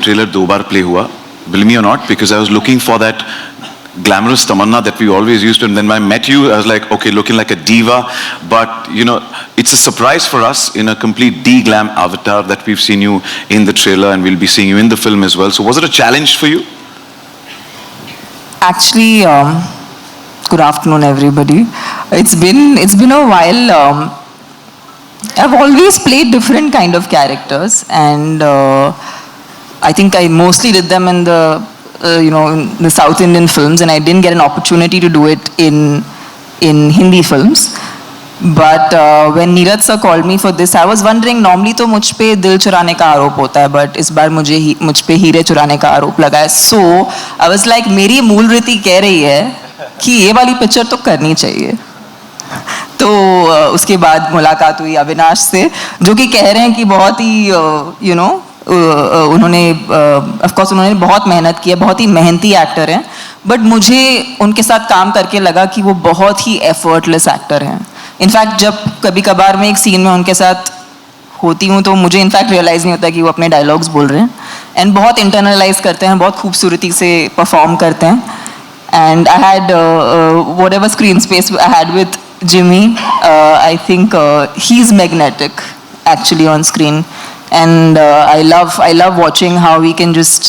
Trailer 2 बार play हुआ, believe me or not, because I was looking for that glamorous Tamanna that we always used to, and then when I met you I was like, okay, looking like a diva, but you know, it's a surprise for us in a complete de-glam avatar that we've seen you in the trailer, and we'll be seeing you in the film as well. So was it a challenge for you? Actually, good afternoon everybody. It's been a while. I've always played different kind of characters, and I think I mostly did them in the in the South Indian films, and I didn't get an opportunity to do it in Hindi films. But when Neeraj sir called me for this, I was wondering, normally तो मुझ पे दिल चुराने का आरोप होता है, but इस बार मुझ पे हीरे चुराने का आरोप लगा है. So I was like, मेरी मूल रीति कह रही है कि ये वाली पिक्चर तो करनी चाहिए. तो उसके बाद मुलाकात हुई अविनाश से, जो कि कह रहे हैं कि बहुत ही उन्होंने ऑफ कोर्स उन्होंने बहुत मेहनत की है, बहुत ही मेहनती एक्टर हैं, बट मुझे उनके साथ काम करके लगा कि वो बहुत ही एफर्टलेस एक्टर हैं. इनफैक्ट जब कभी कभार मैं एक सीन में उनके साथ होती हूँ तो मुझे इनफैक्ट रियलाइज़ नहीं होता कि वो अपने डायलॉग्स बोल रहे हैं, एंड बहुत इंटरनलाइज करते हैं, बहुत खूबसूरती से परफॉर्म करते हैं. And I had what ever screen space I had with Jimmy, I think he's magnetic actually on screen, and I love watching how he can just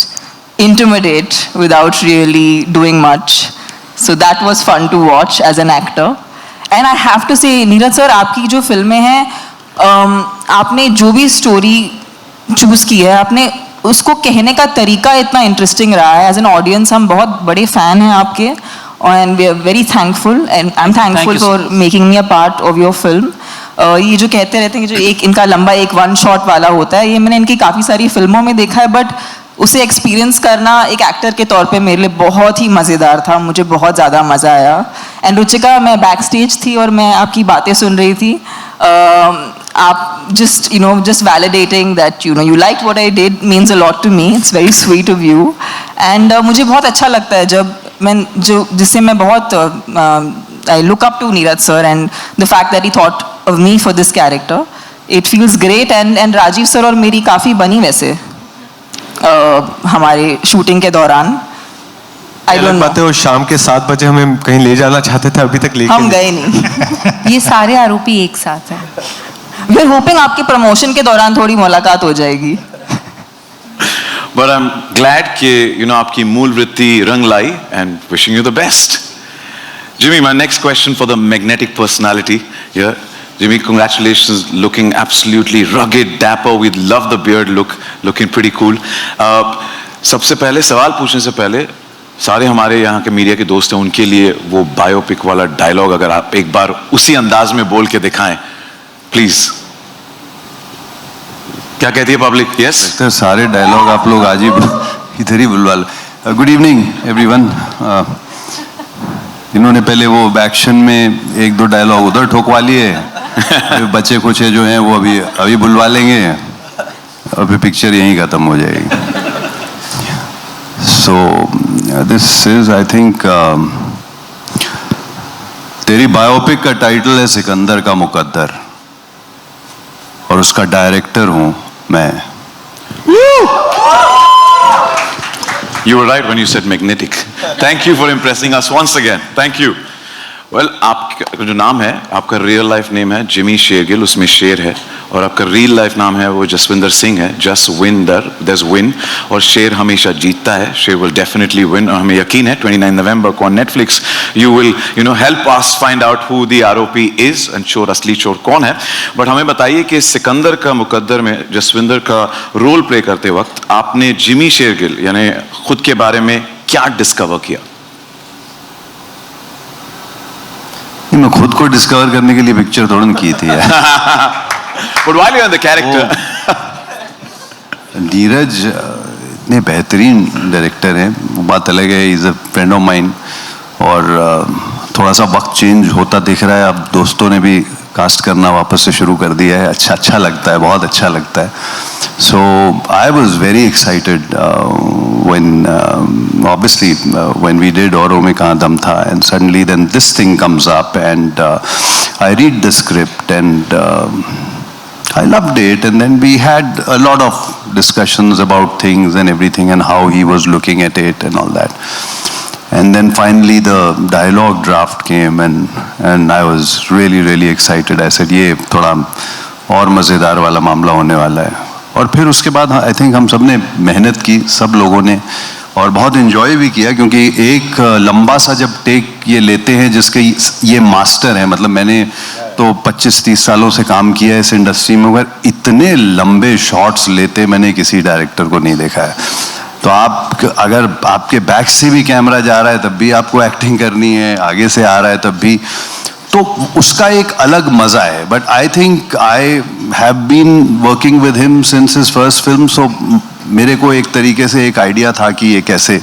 intimidate without really doing much. So that was fun to watch as an actor. And I have to say, Neeraj sir, आपकी जो फिल्में हैं, आपने जो भी story choose की है, आपने उसको कहने का तरीका इतना इंटरेस्टिंग रहा है. एज एन ऑडियंस हम बहुत बड़े फ़ैन हैं आपके, and we are very thankful, and I'm thankful for making me a part of your film. ये जो कहते रहते हैं कि जो एक इनका लंबा एक वन शॉट वाला होता है, ये मैंने इनकी काफ़ी सारी फिल्मों में देखा है, बट उसे एक्सपीरियंस करना एक एक्टर के तौर पे मेरे लिए बहुत ही मज़ेदार था. मुझे बहुत ज़्यादा मज़ा आया. एंड रुचिका, मैं बैक स्टेज थी और मैं आपकी बातें सुन रही थी. आप just validating that you liked what I did means a lot to me. It's very sweet of you. And मुझे बहुत अच्छा लगता है जब जिससे मैं बहुत I look up to Neeraj sir, and the fact that he thought of me for this character, it feels great. And Rajiv sir और मेरी काफ़ी बनी वैसे हमारे शूटिंग के दौरान. बात है, वो शाम के 7 बजे हमें कहीं ले जाना चाहते थे, अभी तक लेके हम गए नहीं. ये सारे आरोपी एक साथ हैं. We're hoping आपके प्रमोशन के दौरान थोड़ी मुलाकात हो जाएगी. But I'm glad कि आपकी मूल वृत्ति रंग लाई, and wishing you the best. Jimmy, my next question for the magnetic personality here. Jimmy, congratulations, looking absolutely rugged, dapper. We love the beard look, looking pretty cool. सबसे पहले सवाल पूछने से पहले सारे हमारे यहाँ के मीडिया के दोस्त हैं, उनके लिए वो बायोपिक वाला डायलॉग अगर आप एक बार उसी अंदाज में बोल के दिखाएं प्लीज. क्या कहती है पब्लिक? यस सर, सारे डायलॉग आप लोग आज ही इधर ही बुलवा लो. Good evening everyone. इन्होंने पहले वो एक्शन में 1-2 डायलॉग उधर ठोकवा लिए, बच्चे कुछ है जो हैं वो अभी बुलवा लेंगे, और फिर पिक्चर यहीं खत्म हो जाएगी. So this is I think तेरी बायोपिक का टाइटल है सिकंदर का मुकद्दर, और उसका डायरेक्टर हूं मैं. You were right when you said magnetic. Thank you for impressing us once again. Thank you. Well, आपका जो नाम है, आपका रियल लाइफ नेम है जिमी शेरगिल, उसमें शेर है, और आपका रियल लाइफ नाम है वो जसविंदर सिंह है. जसविंदर, there's win, और शेर हमेशा जीतता है. शेर will definitely win, और हमें यकीन है 29 नवंबर को on Netflix you will help us find out who the आरोपी is and चोर, असली चोर कौन है. बट हमें बताइए कि सिकंदर का मुकद्दर में जसविंदर का रोल प्ले करते वक्त आपने जिमी शेरगिल यानी खुद के बारे में क्या डिस्कवर किया? मैं खुद को डिस्कवर करने के लिए पिक्चर थोड़ा की थी. But while you're in the character, Neeraj इतने बेहतरीन डायरेक्टर हैं, वो बात अलग है. Is a friend of mine, और थोड़ा सा वक्त चेंज होता दिख रहा है. अब दोस्तों ने भी कास्ट करना वापस से शुरू कर दिया है. अच्छा लगता है, बहुत अच्छा लगता है. So I was very excited when obviously when we did औरों में कहाँ दम था, and suddenly then this thing comes up, and I read the script, and I loved it, and then we had a lot of discussions about things and everything and how he was looking at it and all that. And then finally the dialogue draft came and I was really, really excited. I said, ये थोड़ा और मज़ेदार वाला मामला होने वाला है. और फिर उसके बाद आई थिंक हम सब ने मेहनत की, सब लोगों ने, और बहुत इन्जॉय भी किया, क्योंकि एक लंबा सा जब टेक ये लेते हैं जिसके ये मास्टर है, मतलब मैंने तो 25-30 सालों से काम किया है इस इंडस्ट्री में, मगर इतने लंबे शॉट्स लेते मैंने किसी डायरेक्टर को नहीं देखा है. तो आप अगर आपके बैक से भी कैमरा जा रहा है तब भी आपको एक्टिंग करनी है, आगे से आ रहा है तब भी, तो उसका एक अलग मजा है. But I think I have been working with him since his first film, so मेरे को एक तरीके से एक आइडिया था कि ये कैसे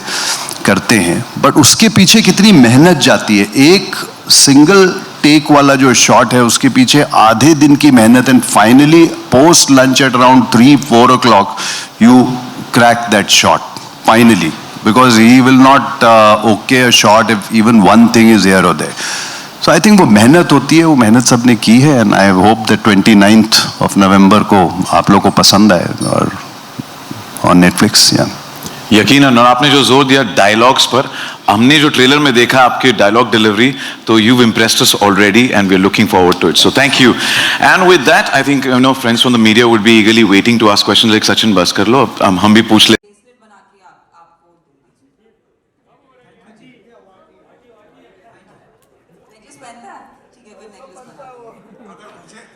करते हैं. बट उसके पीछे कितनी मेहनत जाती है, एक सिंगल टेक वाला जो शॉट है उसके पीछे आधे दिन की मेहनत. And finally post lunch at around 3-4 o'clock you crack that shot finally, because he will not okay a shot if even one thing is here or there. So I think वो मेहनत होती है, वो मेहनत सबने की है. And I hope that 29th of November को आप लोग को पसंद आए और ऑन नेटफ्लिक्स. यकीनन. और आपने जो जोर दिया डायलॉग्स पर, हमने जो ट्रेलर में देखा आपके डायलॉग डिलीवरी, तो you've impressed us already and we're looking forward to it. So thank you. And with that, I think friends from the media would be eagerly waiting to ask questions. like Sachin बस कर लो, हम भी पूछ ले.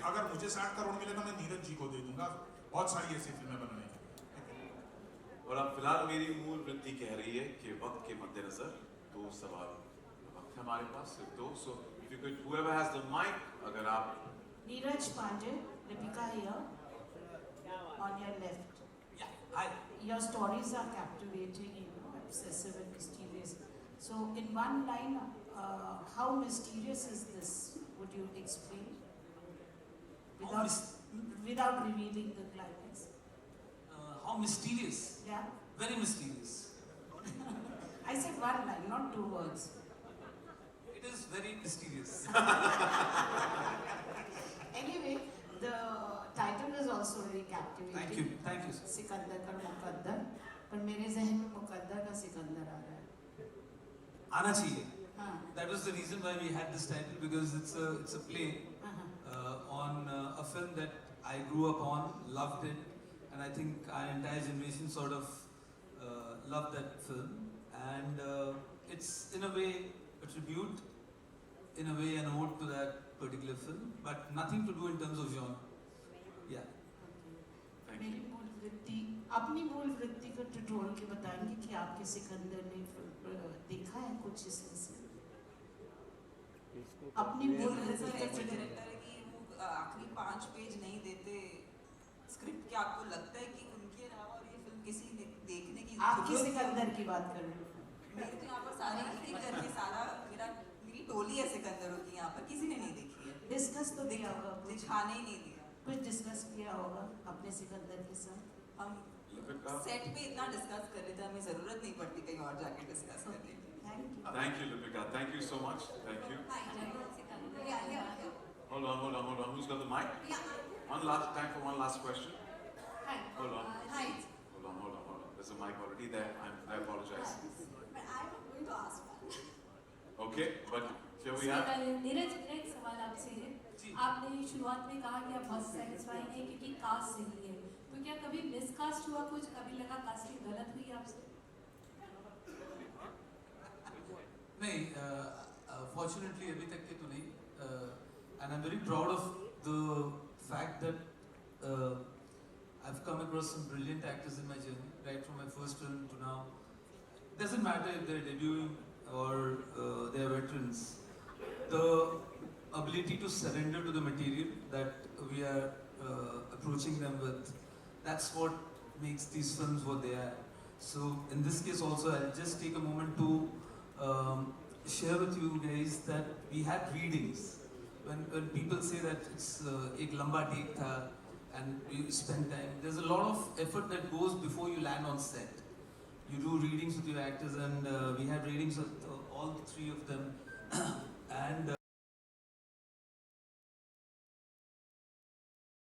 अगर मुझे 60 करोड़ मिले तो मैं नीरज जी को दे दूंगा. बहुत सारी ऐसी फिल्में बनने की. और अब फिलहाल मेरी मूल वृत्ति कह रही है कि वक्त के मद्देनजर 2 सवाल वक्त हमारे पास सिर्फ 2. So if you could whoever has the mic, अगर आप Neeraj Pandey, Deepika here, on your left. Your stories are captivating, obsessive and mysterious. So in one line, how mysterious is this? Would you explain? Without revealing the climax. How mysterious? Yeah. Very mysterious. I said one line, not 2 words. It is very mysterious. Anyway, the title is also very captivating. Thank you. Sikandar का मुकद्दर, पर मेरे जहन में मुकद्दर का सिकंदर आ रहा है. आना चाहिए. हाँ. That was the reason why we had this title, because it's a play on a film that I grew up on, loved it, and I think our entire generation sort of loved that film. And it's in a way a tribute, in a way an ode to that particular film, but nothing to do in terms of genre. Yeah. मेरी मूल वृत्ति, अपनी मूल वृत्ति को टटोल के बताएंगे कि आपके सिकंदर ने देखा है कुछ इसमें से? अपनी मूल वृत्ति का डायरेक्टर है कि वो आखिरी 5 पेज नहीं देते स्क्रिप्ट के, आपको लगता है कि उनके अलावा और ये फिल्म किसी ने देखने की, आपके सिकंदर की बात कर रहे हैं. मेरे तो यहाँ पर सारे एक करके सारा मेरी टोली है सिकंदरों की, यहाँ पर किसी ने नहीं देखी है. डिस्कस तो किया होगा, दिखाने ही नहीं दिया. कुछ डिस्कस किया होगा अपने सिकंदर के साथ. हम सेट पे इतना डिस्कस कर रहे थे, हमें जरूरत नहीं पड़ती कहीं और जाके डिस्कस करने की. Thank you, Lipika. Thank you so much. Thank you. Hold on. Who's got the mic? One last time for one last question. Hold on. Hold on. There's a mic already there. I apologize. I'm going to ask one. Okay, but here we are. Neeraj, मेरा एक सवाल आपसे है. आपने शुरुआत में कहा कि आप बहुत सेटिस्फाइड हैं क्योंकि कास्ट सही है, तो क्या कभी मिसकास्ट हुआ कुछ, कभी लगा कास्टिंग गलत हुई आपसे? नहीं, फॉर्चुनेटली अभी तक के तो नहीं. And I'm very proud of the fact that I've come across some brilliant actors in my journey, right from my first film to now. Doesn't matter if they're debuting or they're veterans. The ability to surrender to the material that we are approaching them with, that's what makes these films what they are. So in this case also, I'll just take a moment to share with you guys that we had readings. When people say that it's ek lamba take tha and you spend time, there's a lot of effort that goes before you land on set. You do readings with your actors, and we had readings with all 3 of them.